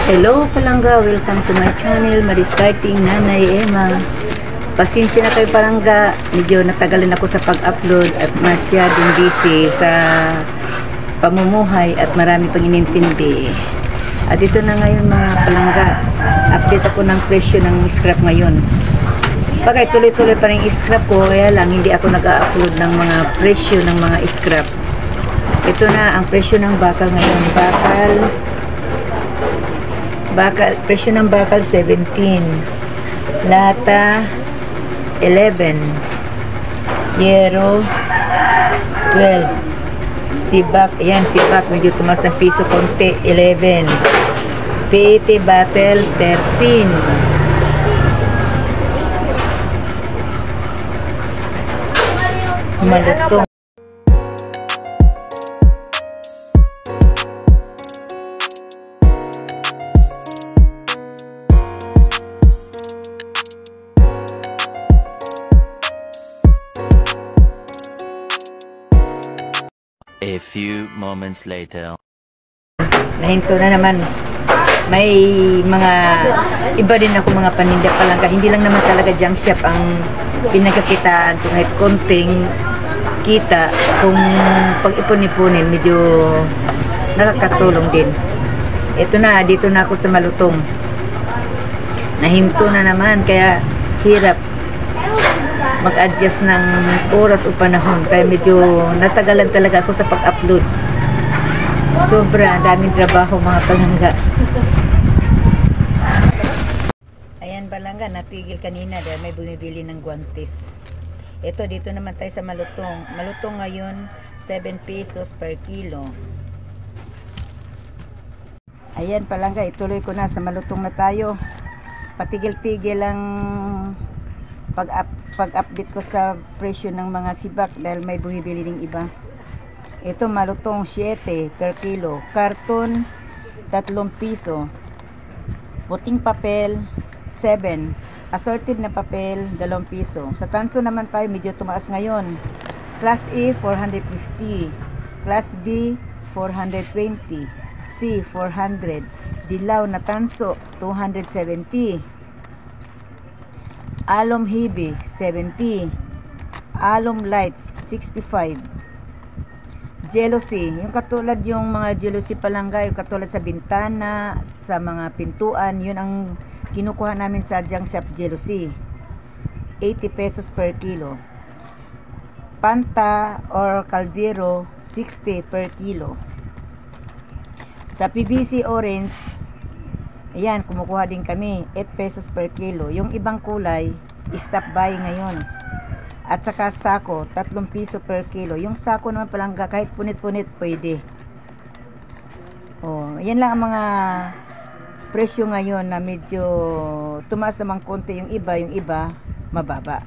Hello palangga, welcome to my channel, Mariskarting Nanay Emma. Pasensya na kayo palangga, medyo natagalan ako sa pag-upload at masyadong busy sa pamumuhay at marami pang inintindi. At ito na ngayon mga palangga, update ako ng presyo ng scrap ngayon. Bagay tuloy-tuloy pa rin scrap ko, kaya lang hindi ako nag-upload ng mga presyo ng mga scrap. Ito na ang presyo ng bakal ngayon. Presyo ng bakal 17, lata 11, yero 12, sibak, ayan sibak medyo tumas ng piso konti 11, PET bottle 13, malutong. A few moments later. Nahinto na naman. May mga iba din ako mga paninda palangga. Hindi lang naman talaga junk shop ang pinagkakitaan. Kahit konting kita, kung pag-ipon-ipunin, medyo nakakatulong din. Ito na, dito na ako sa malutong. Nahinto na naman, kaya hirap mag-adjust ng oras o panahon, kaya medyo natagalan talaga ako sa pag-upload. Sobra daming trabaho mga palangga. Ayan palangga, natigil kanina dahil may bumibili ng guantes. Ito, dito naman tayo sa malutong. Malutong ngayon 7 pesos per kilo. Ayan palangga, ituloy ko na sa malutong na tayo. Patigil-tigil ang pag-update ko sa presyo ng mga sibak dahil may bumibili ng iba. Ito malutong 7 per kilo, karton 3 piso, puting papel 7, assorted na papel 2 piso. Sa tanso naman tayo medyo tumaas ngayon. Class A 450, Class B 420, C 400, dilaw na tanso 270, alum heavy 70, alum lights 65, jealousy, yung katulad yung mga jealousy palangga, yung katulad sa bintana, sa mga pintuan, yun ang kinukuha namin sa junk shop jealousy, 80 pesos per kilo. Panta or caldero 60 per kilo. Sa PVC orange, ayan, kumukuha din kami 8 pesos per kilo. Yung ibang kulay, stop buying ngayon. At saka sako, 3 piso per kilo. Yung sako naman palangga, kahit punit-punit pwede. Oh, yan lang ang mga presyo ngayon na medyo tumaas naman konti yung iba mababa.